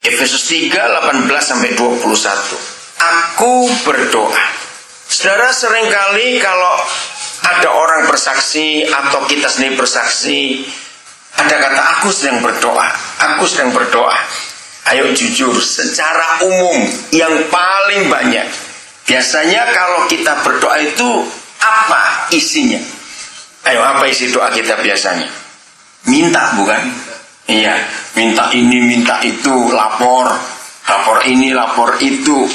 Efesus 3:18-21. Aku berdoa. Saudara, seringkali kalau ada orang bersaksi atau kita sendiri bersaksi, ada kata aku sedang berdoa, aku sedang berdoa. Ayo jujur, secara umum yang paling banyak, biasanya kalau kita berdoa itu apa isinya? Ayo, apa isi doa kita biasanya? Minta, bukan? Iya, minta ini, minta itu, lapor ini, lapor itu,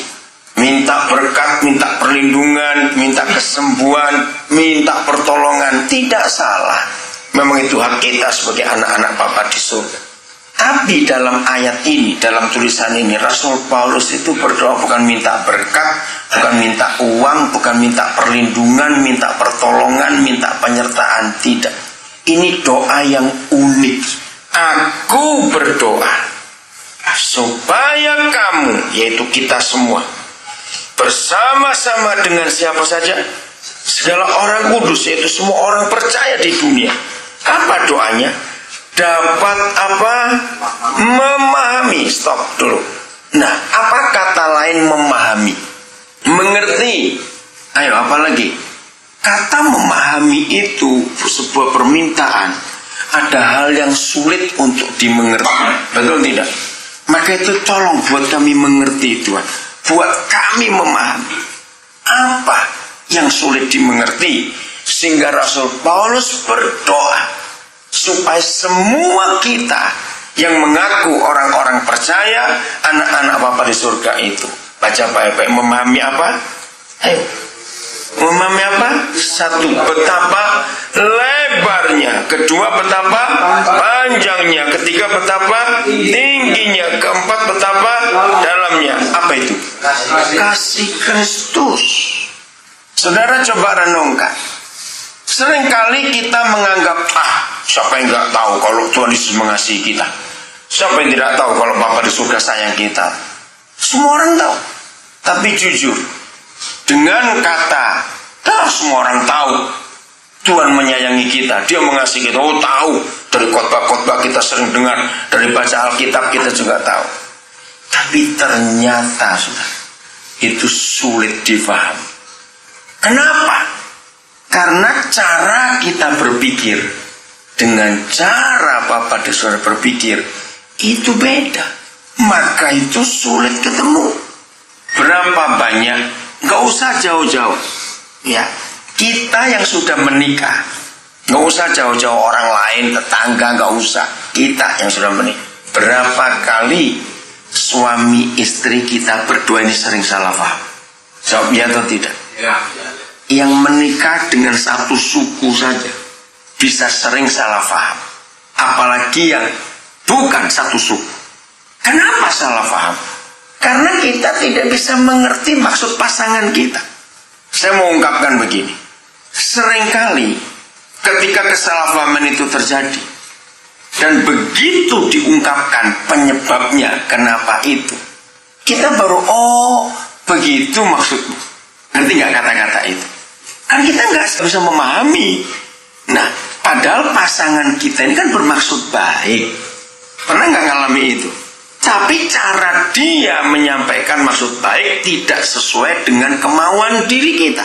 minta berkat, minta perlindungan, minta kesembuhan, minta pertolongan. Tidak salah, memang itu hak kita sebagai anak-anak Bapa di surga. Tapi dalam ayat ini, dalam tulisan ini, Rasul Paulus itu berdoa bukan minta berkat, bukan minta uang, bukan minta perlindungan, minta pertolongan, minta penyertaan. Tidak. Ini doa yang unik. Aku berdoa supaya kamu, yaitu kita semua, bersama-sama dengan siapa saja, segala orang kudus, yaitu semua orang percaya di dunia. Apa doanya? Dapat apa? Memahami. Stop dulu. Nah, apa kata lain memahami? Mengerti. Ayo, apa lagi? Kata memahami itu sebuah permintaan. Ada hal yang sulit untuk dimengerti. Betul tidak? Maka itu tolong buat kami mengerti, Tuhan. Buat kami memahami. Apa yang sulit dimengerti? Sehingga Rasul Paulus berdoa supaya semua kita yang mengaku orang-orang percaya, anak-anak Bapa di surga itu, baca baik-baik, memahami apa? Ayo, memahami apa? Satu, betapa lebarnya. Kedua, betapa panjangnya. Ketiga, betapa tingginya. Keempat, betapa dalamnya. Apa itu? Kasih Kristus. Saudara, coba renungkan. Seringkali kita menganggap, siapa yang nggak tahu kalau Tuhan Yesus mengasihi kita? Siapa yang tidak tahu kalau Bapa di surga sayang kita? Semua orang tahu. Tapi jujur, dengan kata, semua orang tahu Tuhan menyayangi kita, Dia mengasihi kita. Oh, tahu. Dari khotbah-khotbah kita sering dengar, dari baca Alkitab kita juga tahu. Tapi ternyata, saudara, itu sulit difahami. Kenapa? Karena cara kita berpikir dengan cara Bapa di surga berpikir itu beda. Maka itu sulit ketemu. Berapa banyak? Gak usah jauh-jauh. Ya, kita yang sudah menikah, gak usah jauh-jauh orang lain, tetangga, gak usah. Kita yang sudah menikah. Berapa kali suami istri kita berdua ini sering salah paham? Jawab ya atau tidak? Ya. Yang menikah dengan satu suku saja bisa sering salah paham, apalagi yang bukan satu suku. Kenapa salah paham? Karena kita tidak bisa mengerti maksud pasangan kita. Saya mau ungkapkan begini, seringkali ketika kesalahpahaman itu terjadi dan begitu diungkapkan penyebabnya kenapa itu, kita baru begitu maksudmu. Ngerti nggak kata-kata itu? Kan kita nggak bisa memahami. Nah, padahal pasangan kita ini kan bermaksud baik. Pernah nggak ngalami itu? Tapi cara dia menyampaikan maksud baik tidak sesuai dengan kemauan diri kita.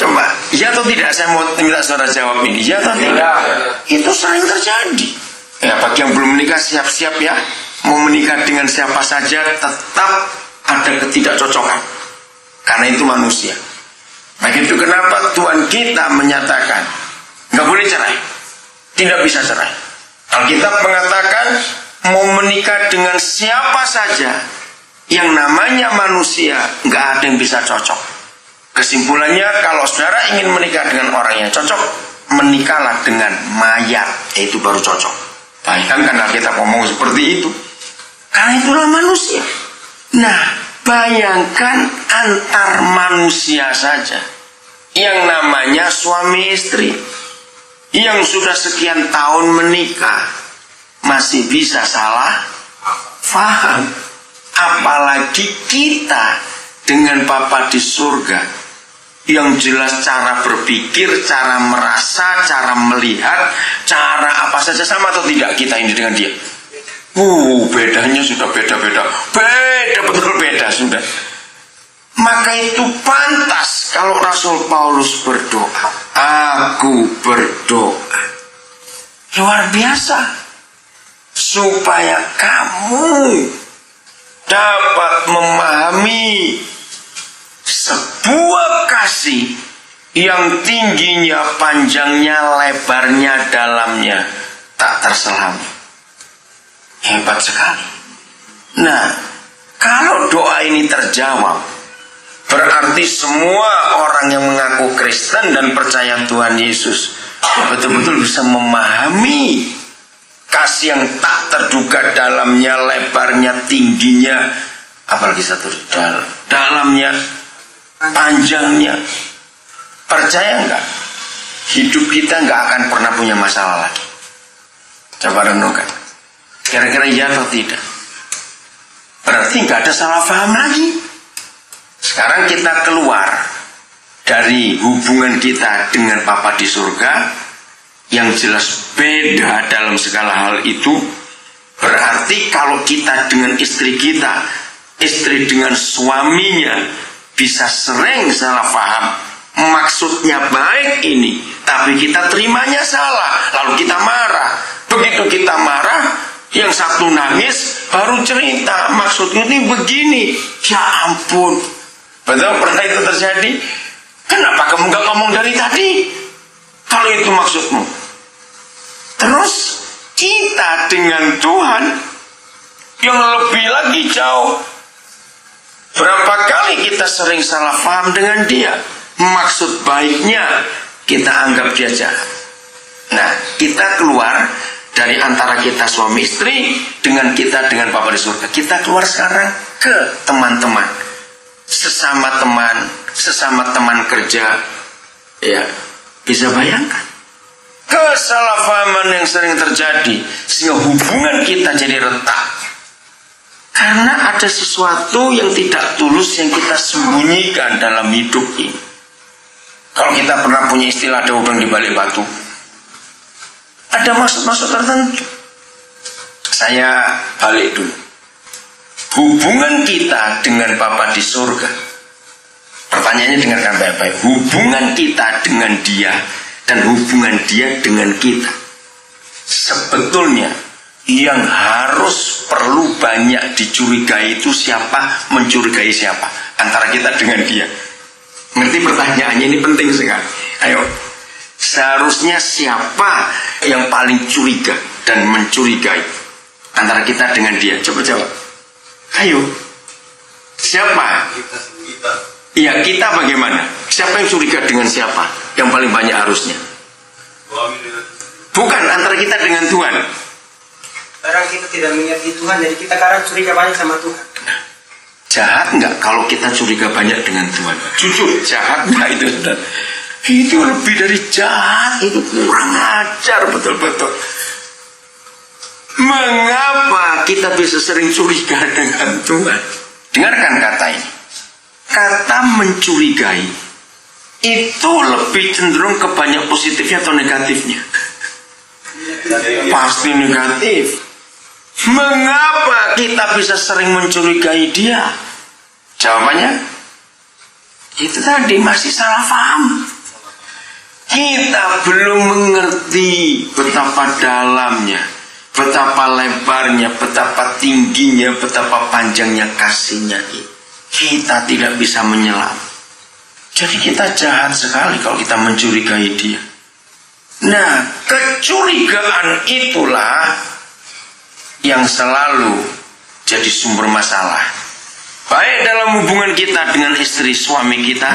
Coba, ya atau tidak? Saya mau minta saudara jawab ini, ya atau tidak? Itu sering terjadi. Ya, bagi yang belum menikah siap-siap ya. Mau menikah dengan siapa saja tetap ada ketidakcocokan. Karena itu manusia. Maka itu kenapa Tuhan kita menyatakan nggak boleh cerai, tidak bisa cerai. Alkitab mengatakan mau menikah dengan siapa saja yang namanya manusia, nggak ada yang bisa cocok. Kesimpulannya, kalau saudara ingin menikah dengan orang yang cocok, menikahlah dengan mayat, itu baru cocok. Bayangkan Alkitab ngomong seperti itu. Karena itulah manusia. Nah, bayangkan antar manusia saja yang namanya suami istri yang sudah sekian tahun menikah masih bisa salah faham, apalagi kita dengan Bapa di surga yang jelas cara berpikir, cara merasa, cara melihat, cara apa saja sama atau tidak kita ini dengan dia? Bedanya sudah beda-beda. Beda, betul beda sudah. Maka itu pantas kalau Rasul Paulus berdoa. Aku berdoa. Luar biasa. Supaya kamu dapat memahami sebuah kasih yang tingginya, panjangnya, lebarnya, dalamnya tak terselami. Hebat sekali. Nah, kalau doa ini terjawab, berarti semua orang yang mengaku Kristen dan percaya Tuhan Yesus betul-betul bisa memahami kasih yang tak terduga, dalamnya, lebarnya, tingginya, apalagi satu dalamnya, panjangnya. Percaya enggak? Hidup kita enggak akan pernah punya masalah lagi. Coba renungkan. Kira-kira iya atau tidak? Berarti enggak ada salah paham lagi. Sekarang kita keluar dari hubungan kita dengan Bapa di surga yang jelas beda dalam segala hal itu. Berarti kalau kita dengan istri kita, istri dengan suaminya bisa sering salah paham. Maksudnya baik ini, tapi kita terimanya salah, lalu kita marah. Begitu kita marah, yang satu nangis, baru cerita maksudnya ini begini. Ya ampun, betul pernah itu terjadi? Kenapa kamu gak ngomong dari tadi? Kalau itu maksudmu. Terus kita dengan Tuhan yang lebih lagi jauh. Berapa kali kita sering salah paham dengan Dia? Maksud baiknya kita anggap dia jahat. Nah, kita keluar dari antara kita suami istri dengan kita dengan Bapa di surga. Kita keluar sekarang ke teman-teman, sesama teman kerja. Ya, bisa bayangkan kesalahpahaman yang sering terjadi sehingga hubungan kita jadi retak. Karena ada sesuatu yang tidak tulus yang kita sembunyikan dalam hidup ini. Kalau kita pernah punya istilah ada lubang di balik batu, ada maksud-maksud tertentu. Saya balik dulu. Hubungan kita dengan Bapa di surga. Pertanyaannya dengarkan baik-baik. Hubungan kita dengan Dia dan hubungan Dia dengan kita. Sebetulnya yang harus perlu banyak dicurigai itu siapa, mencurigai siapa antara kita dengan Dia. Ngerti pertanyaannya, ini penting sekali. Ayo, seharusnya siapa yang paling curiga dan mencurigai antara kita dengan Dia? Coba jawab. Ayo, siapa? Kita. Iya, kita bagaimana? Siapa yang curiga dengan siapa? Yang paling banyak harusnya? Bukan, antara kita dengan Tuhan. Sekarang kita tidak mengerti Tuhan, jadi kita sekarang curiga banyak sama Tuhan. Jahat enggak kalau kita curiga banyak dengan Tuhan? Jujur, jahat enggak itu? Itu lebih dari jahat, itu kurang ajar betul-betul. Mengapa kita bisa sering curiga dengan Tuhan? Dengarkan kata ini. Kata mencurigai itu lebih cenderung ke banyak positifnya atau negatifnya? Pasti negatif. Mengapa kita bisa sering mencurigai Dia? Jawabannya itu tadi, masih salah paham. Kita belum mengerti betapa dalamnya, betapa lebarnya, betapa tingginya, betapa panjangnya kasih-Nya. Kita tidak bisa menyelam. Jadi kita jahat sekali kalau kita mencurigai Dia. Nah, kecurigaan itulah yang selalu jadi sumber masalah. Baik dalam hubungan kita dengan istri suami kita,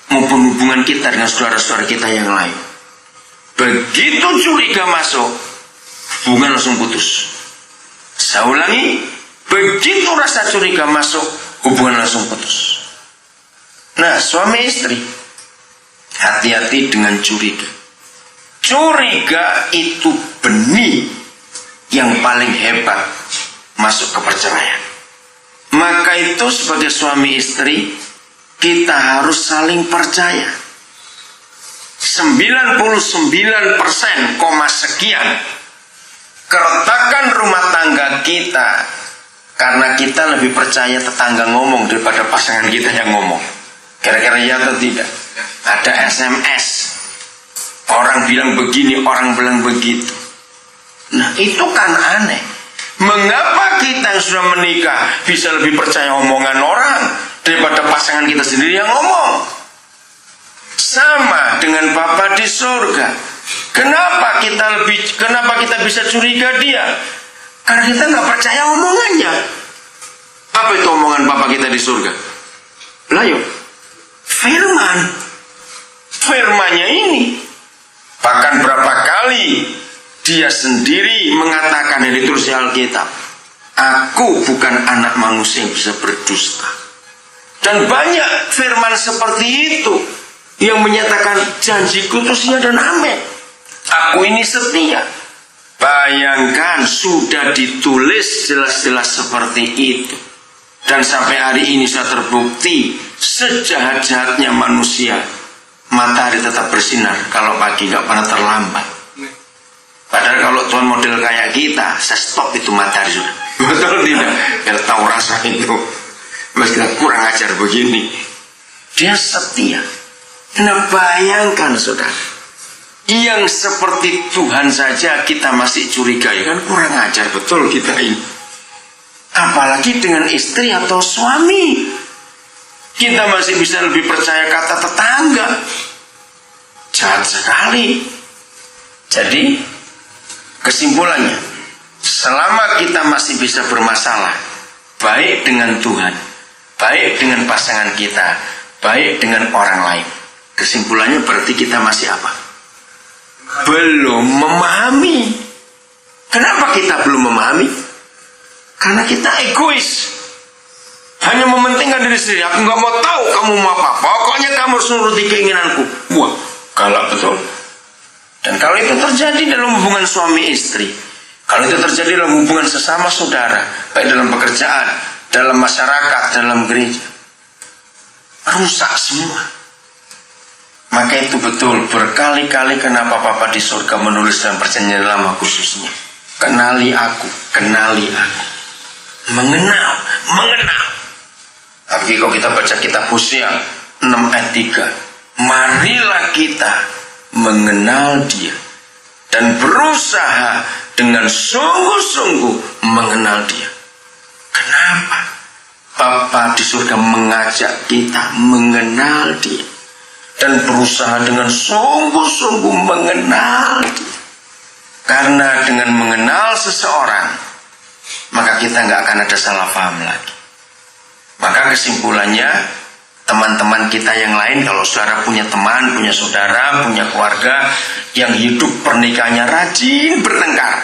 maupun hubungan kita dengan saudara-saudara kita yang lain. Begitu curiga masuk, hubungan langsung putus. Saya ulangi, begitu rasa curiga masuk, hubungan langsung putus. Nah, suami istri, hati-hati dengan curiga. Curiga itu benih yang paling hebat masuk ke perceraian. Maka itu sebagai suami istri kita harus saling percaya. 99%, sekian keretakan rumah tangga kita karena kita lebih percaya tetangga ngomong daripada pasangan kita yang ngomong. Kira-kira ya atau tidak? Ada SMS, orang bilang begini, orang bilang begitu. Nah itu kan aneh. Mengapa kita yang sudah menikah bisa lebih percaya omongan orang daripada pasangan kita sendiri yang ngomong? Sama dengan Bapa di surga. Kenapa kita bisa curiga dia? Karena kita nggak percaya omongannya. Apa itu omongan Bapa kita di surga? Lah yuk, firman. Firmannya ini. Bahkan berapa kali dia sendiri mengatakan, yang ditulis di Alkitab, aku bukan anak manusia yang bisa berdusta. Dan banyak firman seperti itu yang menyatakan janjiku itu sia dan amin. Aku ini setia. Bayangkan sudah ditulis jelas-jelas seperti itu. Dan sampai hari ini sudah terbukti sejahat-jahatnya manusia, matahari tetap bersinar kalau pagi, nggak pernah terlambat. Padahal kalau Tuhan model kayak kita, saya stop itu matahari sudah. Betul tidak? Biar tahu rasa itu. Mas kita kurang ajar begini. Dia setia. Nah bayangkan saudara, yang seperti Tuhan saja kita masih curiga, ya kan kurang ajar betul kita ini. Apalagi dengan istri atau suami, kita masih bisa lebih percaya kata tetangga. Jahat sekali. Jadi kesimpulannya, selama kita masih bisa bermasalah, baik dengan Tuhan, baik dengan pasangan kita, baik dengan orang lain, kesimpulannya berarti kita masih apa? Belum memahami. Kenapa kita belum memahami? Karena kita egois. Hanya mementingkan diri sendiri. Aku nggak mau tahu kamu mau apa. Pokoknya kamu harus nuruti keinginanku. Wah, galak betul. Dan kalau itu terjadi dalam hubungan suami istri, kalau itu terjadi dalam hubungan sesama saudara, baik dalam pekerjaan, dalam masyarakat, dalam gereja, rusak semua. Maka itu betul, berkali-kali kenapa Bapa di surga menulis dalam perjanjian lama khususnya, kenali aku, kenali aku. Mengenal. Tapi kalau kita baca kitab Hosea 6 ayat 3, marilah kita mengenal dia dan berusaha dengan sungguh-sungguh mengenal dia. Kenapa? Bapa di surga mengajak kita mengenal dia dan berusaha dengan sungguh-sungguh mengenal dia. Karena dengan mengenal seseorang, maka kita nggak akan ada salah paham lagi. Maka kesimpulannya, teman-teman kita yang lain, kalau saudara punya teman, punya saudara, punya keluarga yang hidup pernikahannya rajin bertengkar,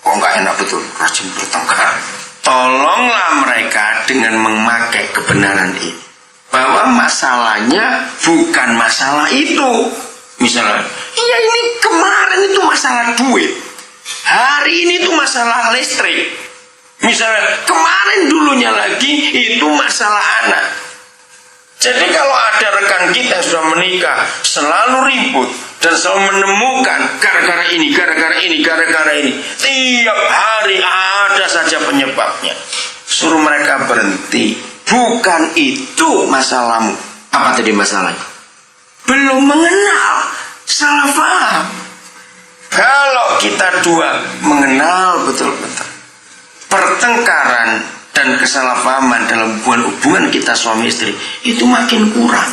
kok nggak enak betul, rajin bertengkar, tolonglah mereka dengan memakai kebenaran ini, bahwa masalahnya bukan masalah itu. Misalnya, iya ini kemarin itu masalah duit, hari ini itu masalah listrik. Misalnya kemarin dulunya lagi itu masalah anak. Jadi kalau ada rekan kita yang sudah menikah selalu ribut dan selalu menemukan gara-gara ini, gara-gara ini, gara-gara ini, tiap hari ada saja penyebabnya, suruh mereka berhenti. Bukan itu masalahmu. Apa tadi masalahnya? Belum mengenal, salah paham. Kalau kita dua mengenal betul-betul, pertengkaran dan kesalahpahaman dalam hubungan kita suami istri itu makin kurang.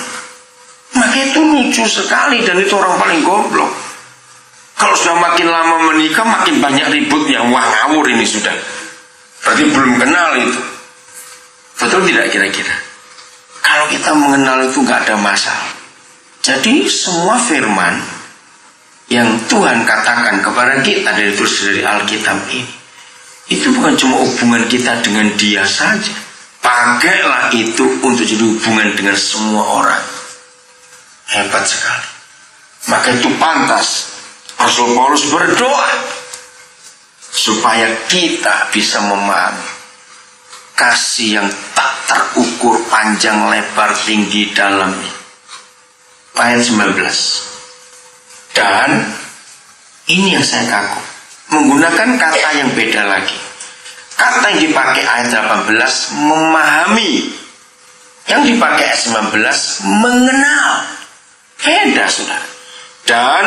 Maka itu lucu sekali, dan itu orang paling goblok. Kalau sudah makin lama menikah makin banyak ributnya. Wah ngawur ini sudah. Berarti belum kenal itu. Betul tidak kira-kira? Kalau kita mengenal itu nggak ada masalah. Jadi semua firman yang Tuhan katakan kepada kita dari Alkitab ini, itu bukan cuma hubungan kita dengan dia saja. Pakailah itu untuk jadi hubungan dengan semua orang. Hebat sekali. Maka itu pantas Rasul Paulus berdoa supaya kita bisa memahami kasih yang tak terukur panjang lebar tinggi dalamnya. Ayat 19. Dan ini yang saya kagum, menggunakan kata yang beda lagi. Kata yang dipakai ayat 18 memahami, yang dipakai ayat 19 mengenal. Beda, saudara. Dan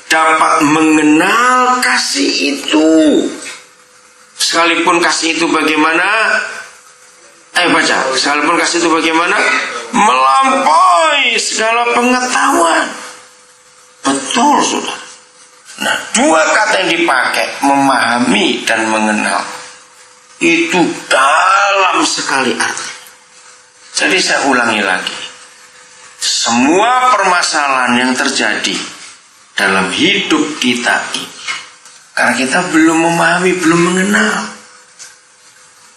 dapat mengenal kasih itu. Sekalipun kasih itu bagaimana? Baca. Sekalipun kasih itu bagaimana? Melampaui segala pengetahuan. Betul, saudara. Nah, dua kata yang dipakai, memahami dan mengenal, itu dalam sekali arti. Jadi saya ulangi lagi. Semua permasalahan yang terjadi dalam hidup kita ini karena kita belum memahami, belum mengenal.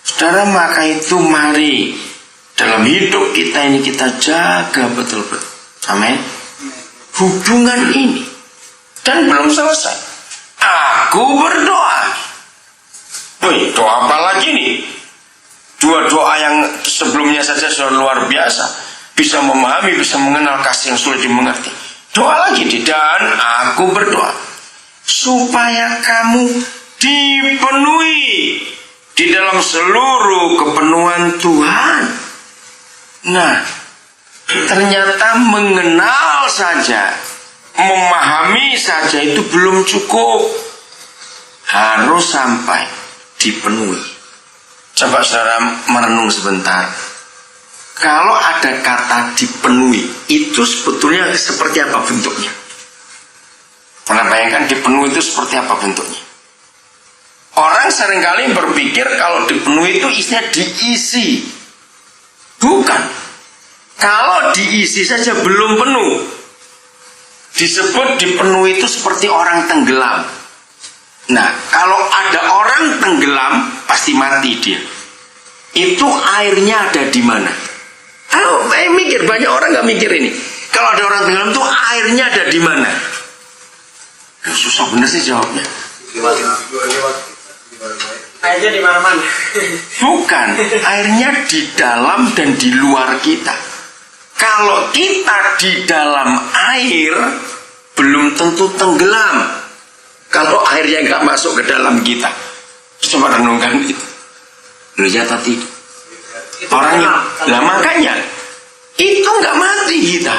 Saudara, maka itu mari dalam hidup kita ini kita jaga betul-betul. Amin. Hubungan ini. Dan belum selesai. Aku berdoa. Doa apa lagi nih? Dua doa yang sebelumnya saja sudah luar biasa. Bisa memahami, bisa mengenal kasih yang sulit dimengerti. Doa lagi nih. Dan aku berdoa supaya kamu dipenuhi di dalam seluruh kepenuhan Tuhan. Nah, ternyata mengenal saja, memahami saja itu belum cukup. Harus sampai dipenuhi. Coba saudara merenung sebentar. Kalau ada kata dipenuhi, itu sebetulnya seperti apa bentuknya? Pernah bayangkan dipenuhi itu seperti apa bentuknya? Orang seringkali berpikir kalau dipenuhi itu isinya diisi. Bukan. Kalau diisi saja belum penuh. Disebut dipenuhi itu seperti orang tenggelam. Nah, kalau ada orang tenggelam pasti mati dia. Itu airnya ada di mana? Mikir, banyak orang nggak mikir ini. Kalau ada orang tenggelam itu airnya ada di mana? Susah bener sih jawabnya. Airnya di mana-mana. Bukan, airnya di dalam dan di luar kita. Kalau kita di dalam air belum tentu tenggelam. Kalau airnya nggak masuk ke dalam kita, coba renungkan itu. Lihat tadi orangnya, lah makanya itu nggak mati kita.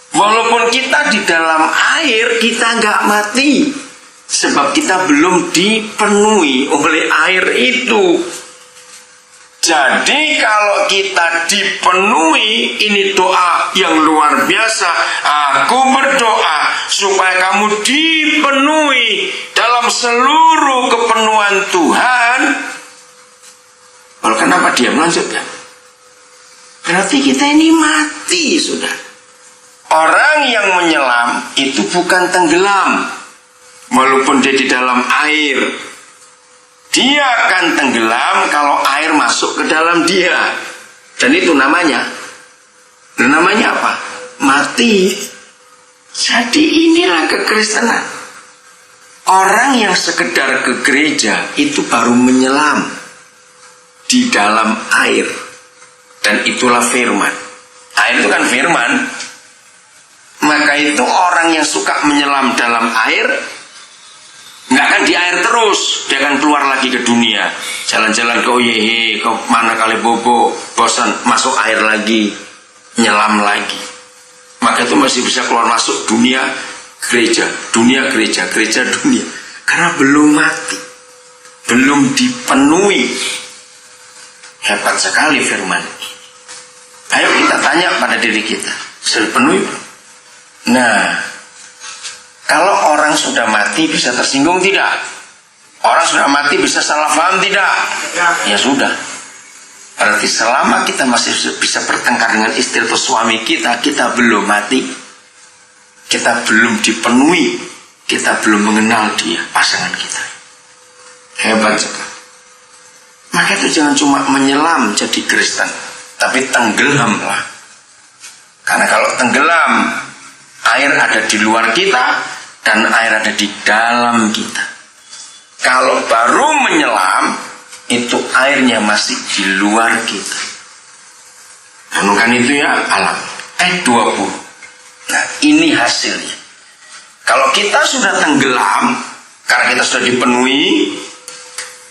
Walaupun kita di dalam air, kita nggak mati. Sebab kita belum dipenuhi oleh air itu. Jadi kalau kita dipenuhi, ini doa yang luar biasa. Aku berdoa supaya kamu dipenuhi dalam seluruh kepenuhan Tuhan. Lalu kenapa dia melanjutkan? Berarti kita ini mati sudah. Orang yang menyelam itu bukan tenggelam. Walaupun dia di dalam air, dia akan tenggelam kalau air masuk ke dalam dia. Dan itu namanya apa? Mati. Jadi inilah kekristenan. Orang yang sekedar ke gereja itu baru menyelam di dalam air. Dan itulah firman. Air itu kan firman. Maka itu orang yang suka menyelam dalam air, nggak akan di air terus, dia akan keluar lagi ke dunia, jalan-jalan ke Oyehe, ke mana kali bobo, bosan, masuk air lagi, nyelam lagi. Maka itu masih bisa keluar masuk dunia gereja, dunia gereja, gereja dunia, karena belum mati, belum dipenuhi. Hebat sekali firman. Ayo kita tanya pada diri kita, sudah penuhi? Nah, kalau orang sudah mati bisa tersinggung tidak? Orang sudah mati bisa salah paham tidak? Ya sudah. Berarti selama kita masih bisa bertengkar dengan istri atau suami kita, kita belum mati. Kita belum dipenuhi. Kita belum mengenal dia, pasangan kita. Hebat sekali. Maka itu jangan cuma menyelam jadi Kristen, tapi tenggelamlah. Karena kalau tenggelam, air ada di luar kita dan air ada di dalam kita. Kalau baru menyelam, itu airnya masih di luar kita. Renungkan itu ya, alam. 20. Nah, ini hasilnya. Kalau kita sudah tenggelam, Karena kita sudah dipenuhi,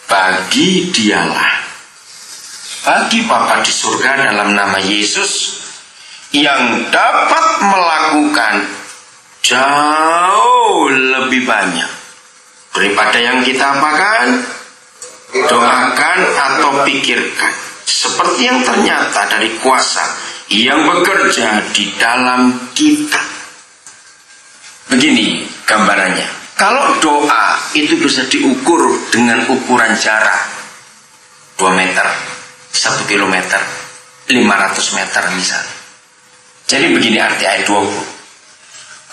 bagi dialah, bagi Bapa di surga dalam nama Yesus, yang dapat melakukan jauh lebih banyak daripada yang kita apakan, doakan atau pikirkan, seperti yang ternyata dari kuasa yang bekerja di dalam kita. Begini gambarannya. Kalau doa itu bisa diukur dengan ukuran jarak 2 meter, 1 kilometer, 500 meter misalnya. Jadi begini arti ayat 20.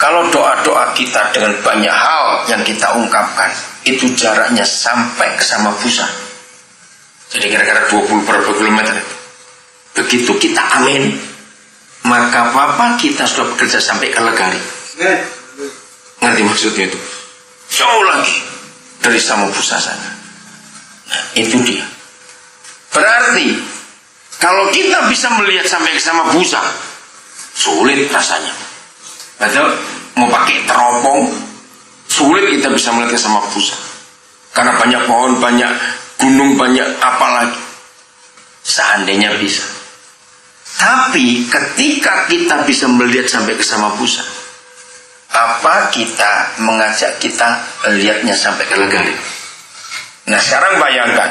Kalau doa-doa kita dengan banyak hal yang kita ungkapkan, itu jaraknya sampai ke sama busa. Jadi kira-kira 20 berapa kilometer. Begitu kita amin, maka Bapa kita sudah bekerja sampai ke Legari. Ngerti maksudnya itu? Jauh lagi dari sama busa sana. Nah, itu dia. Berarti kalau kita bisa melihat sampai ke sama busa, sulit rasanya. Padahal mau pakai teropong, sulit kita bisa melihat ke sama busa. Karena banyak pohon, banyak gunung, banyak apa lagi. Seandainya bisa. Tapi ketika kita bisa melihat sampai ke sama busa, apa kita mengajak kita lihatnya sampai ke Legari? Nah sekarang bayangkan,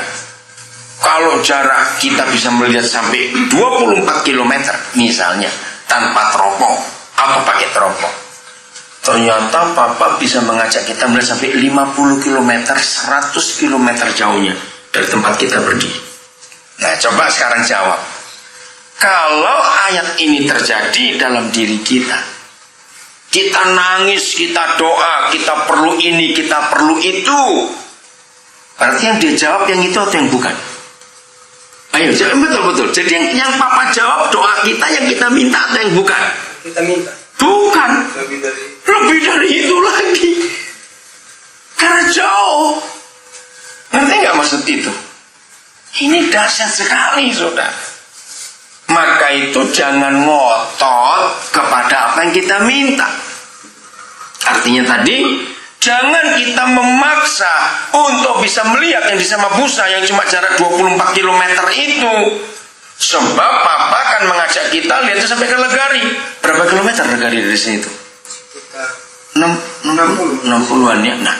kalau jarak kita bisa melihat sampai 24 km misalnya, tanpa teropong atau pakai teropong, ternyata Papa bisa mengajak kita melihat sampai 50 km, 100 km jauhnya dari tempat kita berdiri. Nah coba sekarang jawab, kalau ayat ini terjadi dalam diri kita, kita nangis, kita doa, kita perlu ini, kita perlu itu, berarti yang dia jawab yang itu atau yang bukan? Ayo, betul-betul. Jadi yang Papa jawab doa kita, yang kita minta atau yang bukan? Kita minta. Bukan. Lebih dari itu lagi. Karena jauh. Ngerti nggak maksud itu? Ini dahsyat sekali, saudara. Maka itu jangan ngotot kepada apa yang kita minta. Artinya tadi, jangan kita memaksa untuk bisa melihat yang di sama busa yang cuma jarak 24 km itu. Sebab Papa akan mengajak kita lihat sampai ke Legari. Berapa kilometer Legari dari sini itu? 60-an ya. Nah,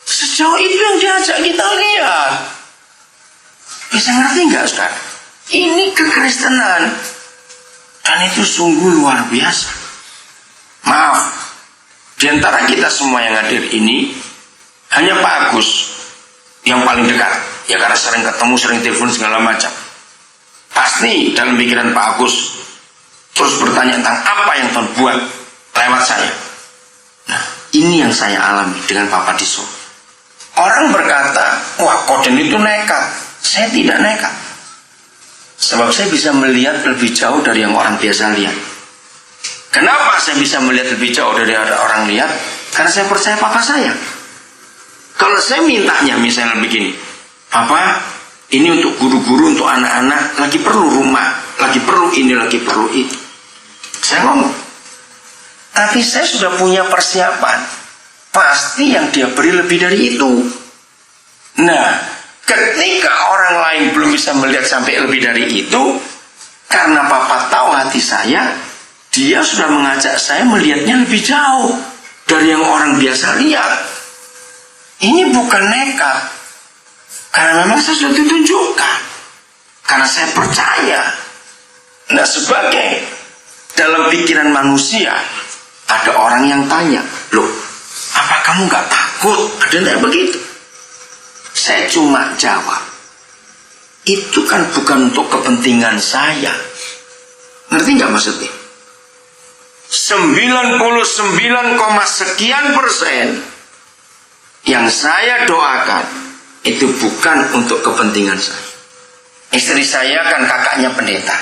sejauh itu yang diajak kita lihat. Bisa ngerti nggak, saudara? Ini kekristenan, dan itu sungguh luar biasa. Maaf, di antara kita semua yang hadir ini, hanya Pak Agus yang paling dekat. Ya karena sering ketemu, sering telepon segala macam. Pasti dalam pikiran Pak Agus terus bertanya tentang apa yang Tuhan buat lewat saya. Nah, ini yang saya alami dengan Papa Diso. Orang berkata, wah Koden itu nekat. Saya tidak nekat. Sebab saya bisa melihat lebih jauh dari yang orang biasa lihat. Kenapa saya bisa melihat lebih jauh dari orang lihat? Karena saya percaya Papa saya. Kalau saya mintanya misalnya begini, Papa, ini untuk guru-guru, untuk anak-anak, lagi perlu rumah, lagi perlu ini, lagi perlu itu. Saya ngomong, tapi saya sudah punya persiapan. Pasti yang dia beri lebih dari itu. Nah, ketika orang lain belum bisa melihat sampai lebih dari itu, karena Papa tahu hati saya, dia sudah mengajak saya melihatnya lebih jauh dari yang orang biasa lihat. Ini bukan nekat, karena memang saya sudah ditunjukkan, karena saya percaya. Nah, sebagai dalam pikiran manusia, ada orang yang tanya, loh, apa kamu gak takut? Ada yang begitu. Saya cuma jawab, itu kan bukan untuk kepentingan saya. Ngerti nggak maksudnya? 99, sekian persen yang saya doakan itu bukan untuk kepentingan saya. Istri saya kan kakaknya pendeta.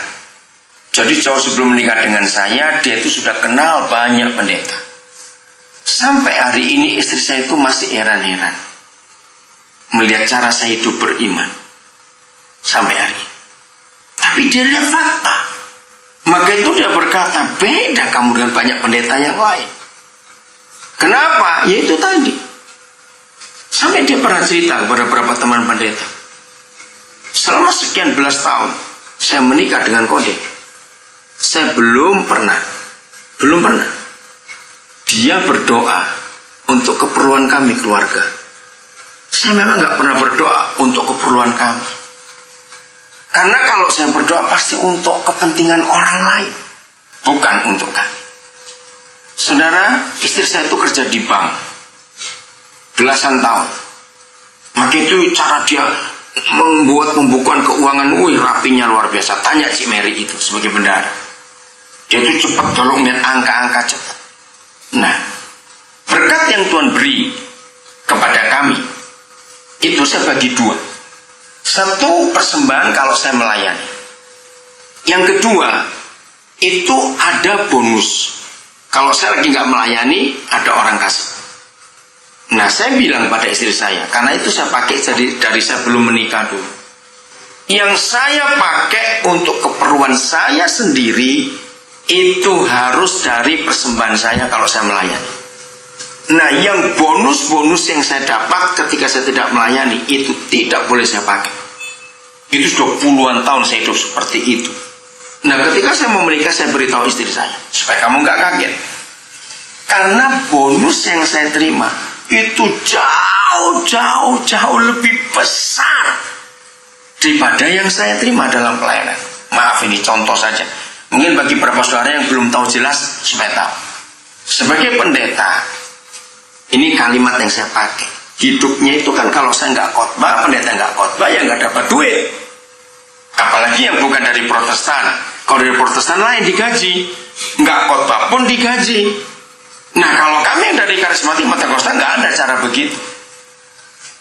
Jadi jauh sebelum menikah dengan saya, dia itu sudah kenal banyak pendeta. Sampai hari ini istri saya itu masih heran-heran melihat cara saya hidup beriman sampai hari ini. Tapi dia lihat fakta. Maka itu dia berkata, beda kamu dengan banyak pendeta yang lain. Kenapa? Ya itu tadi, Sampai dia pernah cerita kepada beberapa teman pendeta, selama sekian belas tahun saya menikah dengan Kode, saya belum pernah dia berdoa untuk keperluan kami keluarga. Saya memang nggak pernah berdoa untuk keperluan kami, karena kalau saya berdoa pasti untuk kepentingan orang lain, bukan untuk kami. Saudara, istri saya itu kerja di bank belasan tahun. Maka itu cara dia membuat pembukuan keuangan, rapinya luar biasa. Tanya Cik Mary itu sebagai bendahara. Dia itu cepat, tolong lihat angka-angka cepat. Nah, berkat yang Tuhan beri kepada kami, itu saya bagi dua. Satu, persembahan kalau saya melayani. Yang kedua, itu ada bonus. Kalau saya lagi nggak melayani, ada orang kasih. Nah, saya bilang pada istri saya, karena itu saya pakai dari saya belum menikah dulu. Yang saya pakai untuk keperluan saya sendiri, itu harus dari persembahan saya kalau saya melayani. Nah, yang bonus-bonus yang saya dapat ketika saya tidak melayani, itu tidak boleh saya pakai. Itu sudah puluhan tahun saya hidup seperti itu. Nah, ketika saya mau menikah, saya beritahu istri saya, supaya kamu nggak kaget. Karena bonus yang saya terima, itu jauh lebih besar daripada yang saya terima dalam pelayanan. Maaf, ini contoh saja. Mungkin bagi beberapa saudara yang belum tahu jelas, supaya tahu. Sebagai pendeta, ini kalimat yang saya pakai. Hidupnya itu kan kalau saya nggak khotbah, pendeta nggak khotbah, ya nggak dapat duit. Apalagi yang bukan dari Protestan. Kalau dari Protestan lain digaji, nggak khotbah pun digaji. Nah, kalau kami yang dari karismatik Pentakosta nggak ada cara begitu.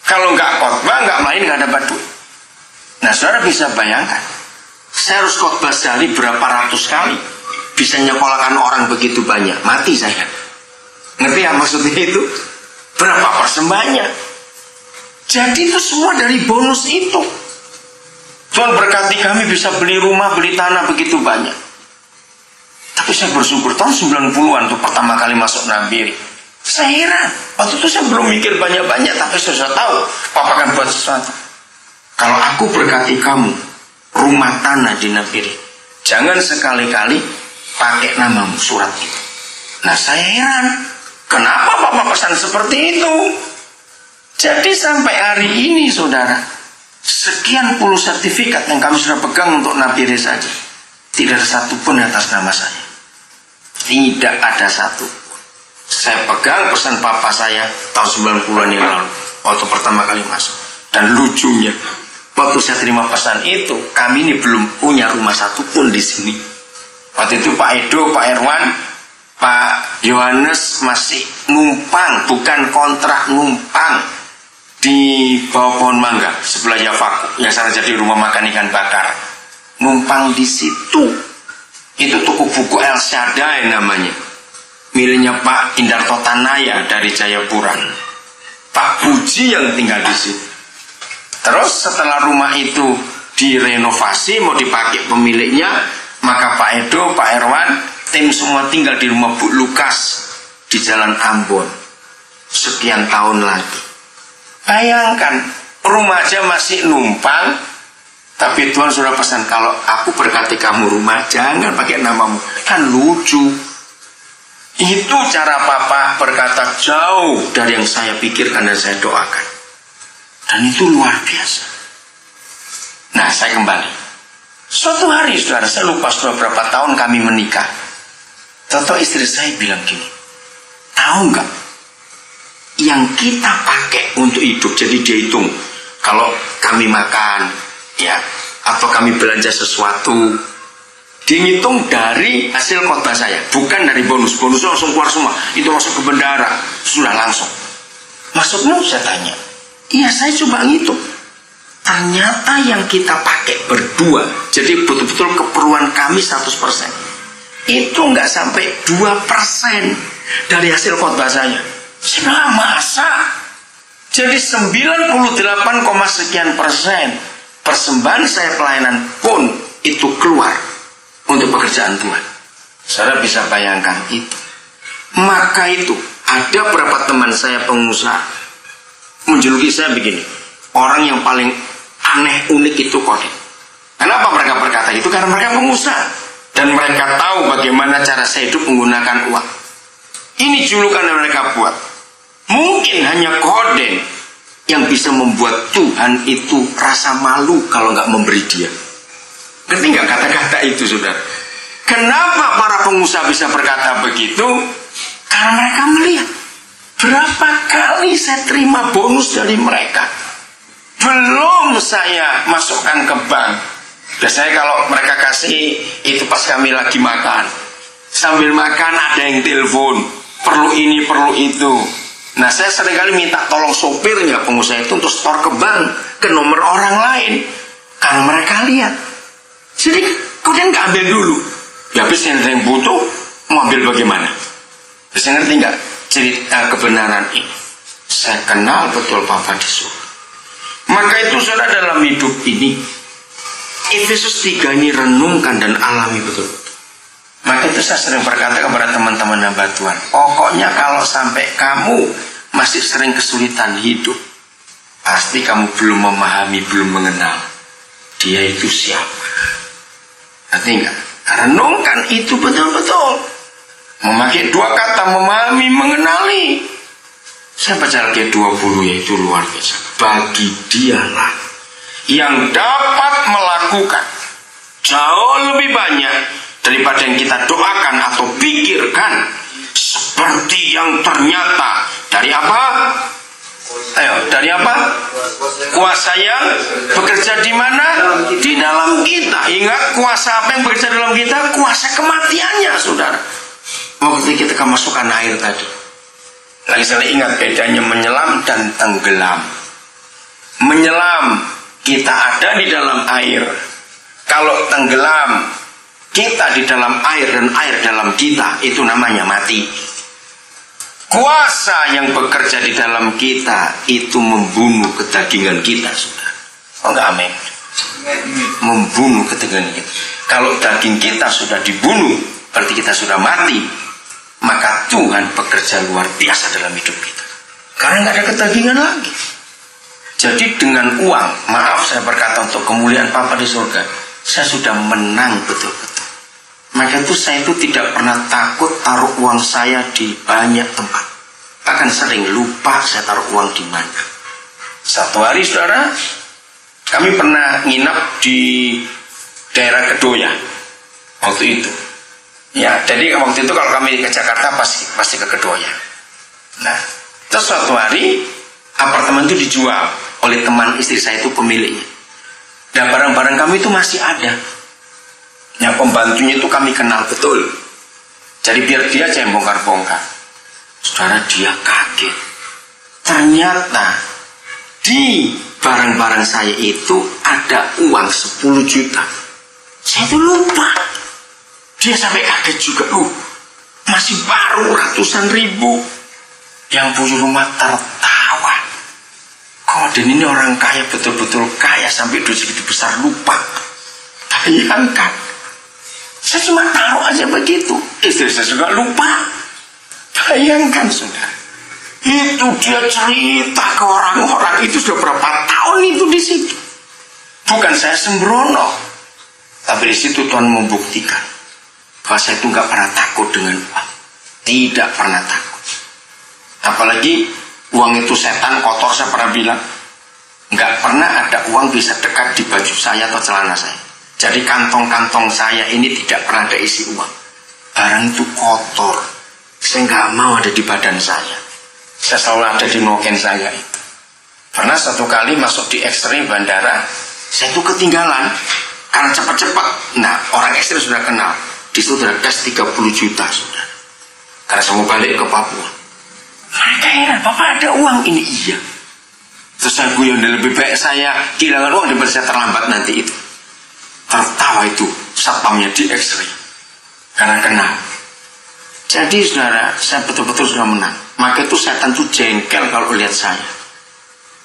Kalau nggak khotbah, nggak main, nggak dapat duit. Nah, saudara bisa bayangkan, saya harus khotbah sehari berapa ratus kali, bisa nyekolahkan orang begitu banyak, mati saya. Ngerti ya maksudnya itu? Berapa persembahannya? Jadi itu semua dari bonus itu. Tuhan berkati kami bisa beli rumah, beli tanah begitu banyak. Tapi saya bersyukur tahun 90-an tuh pertama kali masuk Nabire. Saya heran. Waktu itu saya belum mikir banyak-banyak, tapi saya sudah tahu Papa akan buat sesuatu. Kalau aku berkati kamu rumah tanah di Nabire, jangan sekali-kali pakai namamu surat itu. Nah, saya heran. Kenapa Papa pesan seperti itu? Jadi sampai hari ini, saudara, sekian puluh sertifikat yang kami sudah pegang untuk Nabire saja, tidak ada satupun atas nama saya. Tidak ada satu. Saya pegang pesan Papa saya tahun 90-an yang lalu, waktu pertama kali masuk. Dan lucunya, waktu saya terima pesan itu, kami ini belum punya rumah satupun di sini. Waktu itu Pak Edo, Pak Erwan, Pak Yohanes masih numpang, bukan kontrak, numpang di bawah pohon mangga sebelah Javaku yang sana jadi rumah makan ikan bakar. Numpang di situ. Itu toko buku El Shaddai namanya, miliknya Pak Indarto Tanaya dari Jayapura. Pak Puji yang tinggal di situ. Terus setelah rumah itu direnovasi, mau dipakai pemiliknya, maka Pak Edo, Pak Erwan, tim semua tinggal di rumah Bu Lukas di Jalan Ambon. Sekian tahun lagi. Bayangkan, rumah aja masih numpang. Tapi Tuhan sudah pesan, kalau aku berkati kamu rumah, jangan pakai namamu. Kan lucu. Itu cara Papa berkata jauh dari yang saya pikirkan dan saya doakan. Dan itu luar biasa. Nah, saya kembali. Suatu hari, saudara, saya lupa sudah berapa tahun kami menikah. Tahu istri saya bilang gini, tahu nggak? Yang kita pakai untuk hidup, jadi dia hitung. Kalau kami makan, ya, atau kami belanja sesuatu, dihitung dari hasil khotbah saya, bukan dari bonus. Bonusnya langsung keluar semua, itu masuk ke bendara, sudah langsung. Maksudnya saya tanya, iya saya coba ngitung. Ternyata yang kita pakai berdua, jadi betul-betul keperluan kami 100%, itu nggak sampai 2% dari hasil khotbah saya. Saya bilang, masa? Jadi 98, sekian persen persembahan saya pelayanan pun itu keluar untuk pekerjaan Tuhan. Saudara bisa bayangkan itu. Maka itu ada beberapa teman saya pengusaha menjuluki saya begini, orang yang paling aneh unik itu Koden. Kenapa mereka berkata itu? Karena mereka pengusaha dan mereka tahu bagaimana cara saya hidup menggunakan uang. Ini julukan yang mereka buat. Mungkin hanya Koden yang bisa membuat Tuhan itu rasa malu kalau nggak memberi dia. Ngerti nggak kata-kata itu, saudara? Kenapa para pengusaha bisa berkata begitu? Karena mereka melihat berapa kali saya terima bonus dari mereka. Belum saya masukkan ke bank. Biasanya kalau mereka kasih itu pas kami lagi makan. Sambil makan ada yang telepon, perlu ini, perlu itu. Nah, saya seringkali minta tolong sopirnya pengusaha itu untuk store ke bank, ke nomor orang lain. Karena mereka lihat. Jadi kemudian nggak ambil dulu. Ya habis yang butuh, mau ambil bagaimana? Bisa ngerti nggak cerita kebenaran ini? Saya kenal betul Bapa di surga. Maka itu saudara, dalam hidup ini Efesus 3 ini renungkan dan alami betul-betul. Maka itu saya sering berkata kepada teman-teman hamba Tuhan, pokoknya kalau sampai kamu masih sering kesulitan hidup, pasti kamu belum memahami, belum mengenal dia itu siapa. Nanti enggak? Renungkan itu betul-betul. Memakai dua kata, memahami, mengenali. Saya baca Alkitab 20 yaitu luar biasa. Bagi dialah yang dapat melakukan jauh lebih banyak daripada yang kita doakan atau pikirkan, seperti yang ternyata dari apa? Ayo, dari apa? Kuasa yang bekerja di mana? Di dalam kita. Ingat, kuasa apa yang bekerja dalam kita? Kuasa kematiannya, saudara. Waktu kita masukkan air tadi, lagi saya ingat bedanya menyelam dan tenggelam. Menyelam, kita ada di dalam air. Kalau tenggelam, kita di dalam air dan air dalam kita, itu namanya mati. Kuasa yang bekerja di dalam kita itu membunuh kedagingan kita, saudara. Oh enggak, amin. Membunuh kedagingan kita. Kalau daging kita sudah dibunuh, berarti kita sudah mati. Maka Tuhan bekerja luar biasa dalam hidup kita. Karena nggak ada kedagingan lagi. Jadi dengan uang, maaf saya berkata untuk kemuliaan Bapa di surga, saya sudah menang betul-betul. Maka itu saya itu tidak pernah takut taruh uang saya di banyak tempat. Bahkan sering lupa saya taruh uang di mana. Satu hari, saudara, kami pernah nginap di daerah Kedoya waktu itu. Ya, jadi waktu itu kalau kami ke Jakarta pasti ke Kedoya. Nah, terus suatu hari apartemen itu dijual oleh teman istri saya itu pemiliknya. Dan barang-barang kami itu masih ada. Yang pembantunya itu kami kenal betul. Jadi biar dia aja yang bongkar-bongkar. Saudara, dia kaget. Ternyata di barang-barang saya itu ada uang 10 juta. Saya itu lupa. Dia sampai kaget juga. Masih baru ratusan ribu. Yang punya rumah tertawa. Koden ini orang kaya, betul-betul kaya. Sampai duit segitu besar lupa. Bayangkan. Saya cuma taruh aja begitu. Istri saya juga lupa. Bayangkan, saudara. Itu dia cerita ke orang-orang. Itu sudah berapa tahun itu di situ. Bukan saya sembrono. Tapi di situ Tuhan membuktikan bahwa saya itu nggak pernah takut dengan uang. Tidak pernah takut. Apalagi uang itu setan kotor, saya pernah bilang. Nggak pernah ada uang bisa dekat di baju saya atau celana saya. Jadi kantong-kantong saya ini tidak pernah ada isi uang. Barang itu kotor. Saya nggak mau ada di badan saya. Saya selalu ada di noken saya itu. Pernah satu kali masuk di X-ray bandara, saya itu ketinggalan karena cepat-cepat. Nah, orang X-ray sudah kenal. Di situ ada cash 30 juta, saudara. Karena saya mau balik ke Papua. Mereka heran, Bapak ada uang ini? Iya. Terus saya guyon, lebih baik saya kehilangan uang daripada saya terlambat nanti itu. Tertawa itu satpamnya di X-ray karena kenal. Jadi saudara, saya betul-betul sudah menang. Maka itu setan itu jengkel kalau lihat saya.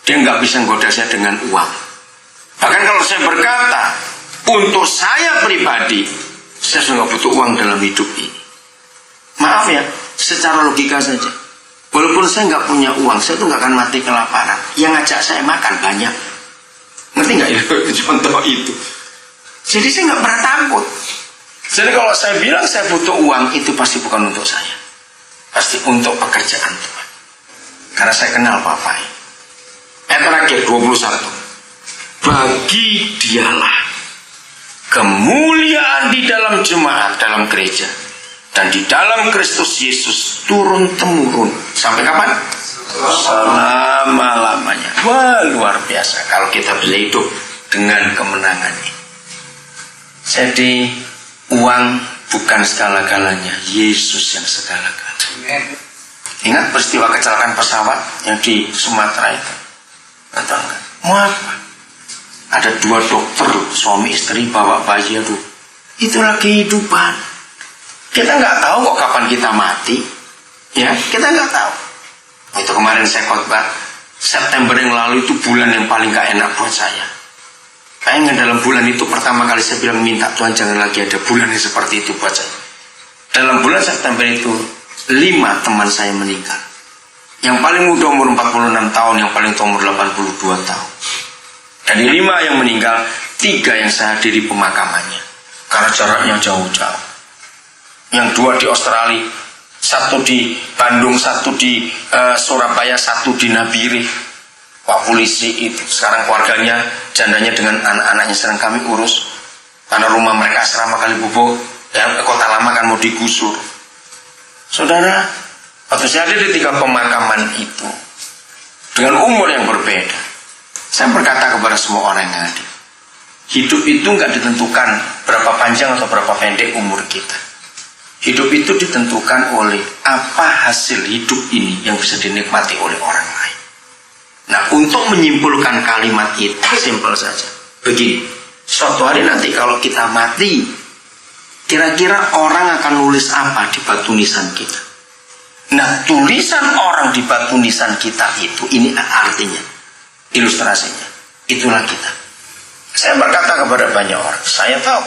Dia nggak bisa menggoda saya dengan uang. Bahkan kalau saya berkata, untuk saya pribadi, saya sudah nggak butuh uang dalam hidup ini. Maaf ya, secara logika saja. Walaupun saya nggak punya uang, saya tuh nggak akan mati kelaparan. yang ngajak saya makan banyak. Ngerti nggak ya contoh itu? Jadi saya nggak pernah takut. Jadi kalau saya bilang saya butuh uang, itu pasti bukan untuk saya, pasti untuk pekerjaan Tuhan. Karena saya kenal Bapak. Terakhir 21. Bagi dialah kemuliaan di dalam jemaat, dalam gereja, dan di dalam Kristus Yesus turun-temurun. Sampai kapan? Selama-lamanya. Wah, luar biasa kalau kita bisa hidup dengan kemenangan ini. Jadi uang bukan segala-galanya, Yesus yang segala-galanya. Ingat peristiwa kecelakaan pesawat yang di Sumatera itu? Betul nggak? Mau apa? Ada 2 dokter, suami istri bawa bayi, aduh. Itulah kehidupan. Kita nggak tahu kok kapan kita mati, ya kita nggak tahu. Itu kemarin saya khotbah, September yang lalu itu bulan yang paling gak enak buat saya. Pengen dalam bulan itu pertama kali saya bilang minta Tuhan jangan lagi ada bulan yang seperti itu buat saya. Dalam bulan September itu 5 teman saya meninggal. Yang paling muda umur 46 tahun, yang paling tua umur 82 tahun. Dari 5 yang meninggal, 3 yang saya hadiri pemakamannya. Karena jaraknya jauh-jauh. Yang 2 di Australia, 1 di Bandung, 1 di Surabaya, 1 di Nabire. Pak polisi itu sekarang keluarganya, jandanya dengan anak-anaknya sedang kami urus. Karena rumah mereka asrama Kalibobo, ya, kota lama kan mau digusur. Saudara, waktu saya ada di 3 pemakaman itu, dengan umur yang berbeda, saya berkata kepada semua orang yang ada, hidup itu nggak ditentukan berapa panjang atau berapa pendek umur kita. Hidup itu ditentukan oleh apa hasil hidup ini yang bisa dinikmati oleh orang lain. Nah, untuk menyimpulkan kalimat itu simpel saja. Begini, suatu hari nanti kalau kita mati, kira-kira orang akan nulis apa di batu nisan kita? Nah, tulisan orang di batu nisan kita itu, ini artinya, ilustrasinya, itulah kita. Saya berkata kepada banyak orang, saya tahu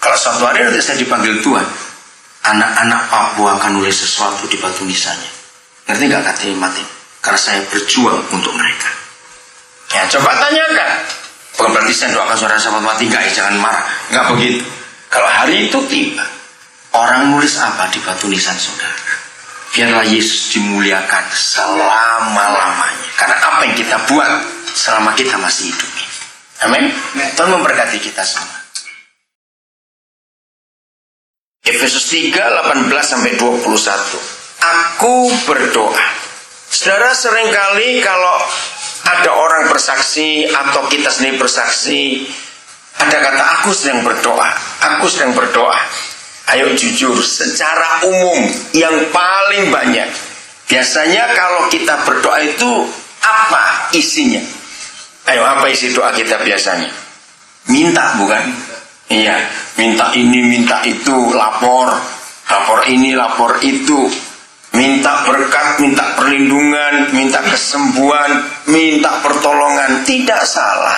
kalau suatu hari nanti saya dipanggil Tuhan, anak-anak Papua akan nulis sesuatu di batu nisannya. Ngerti gak kata mati? Karena saya berjuang untuk mereka. Ya, coba tanyakan. Bukan berarti saya doakan saudara sahabat mati, enggak, jangan marah. Enggak begitu. Kalau hari itu tiba, orang nulis apa di batu nisan saudara? Biarlah Yesus dimuliakan selama-lamanya. Karena apa yang kita buat selama kita masih hidup ini. Amin. Tuhan memberkati kita semua. Efesus 3, 18-21. Aku berdoa. Saudara, seringkali kalau ada orang bersaksi atau kita sendiri bersaksi, ada kata aku sedang berdoa, aku sedang berdoa. Ayo jujur, secara umum yang paling banyak, biasanya kalau kita berdoa itu apa isinya? Ayo, apa isi doa kita biasanya? Minta, bukan? Iya, minta ini, minta itu, lapor ini, lapor itu. Minta berkat, minta perlindungan, minta kesembuhan, minta pertolongan. Tidak salah.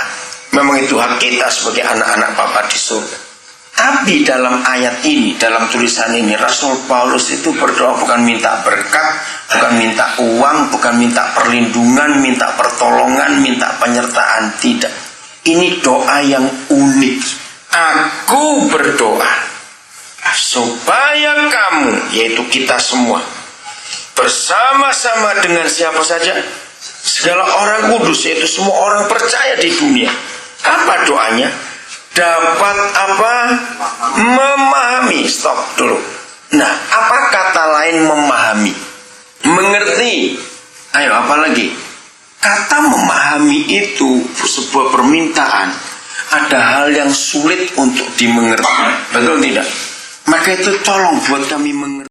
Memang itu hak kita sebagai anak-anak Bapa di surga. Tapi dalam ayat ini, dalam tulisan ini, Rasul Paulus itu berdoa bukan minta berkat, bukan minta uang, bukan minta perlindungan, minta pertolongan, minta penyertaan. Tidak. Ini doa yang unik. Aku berdoa supaya kamu, yaitu kita semua, bersama-sama dengan siapa saja, segala orang kudus, yaitu semua orang percaya di dunia. Apa doanya? Dapat apa? Memahami. Stop dulu. Nah, apa kata lain memahami? Mengerti. Ayo, apa lagi? Kata memahami itu sebuah permintaan. Ada hal yang sulit untuk dimengerti. Betul tidak? Maka itu tolong buat kami mengerti.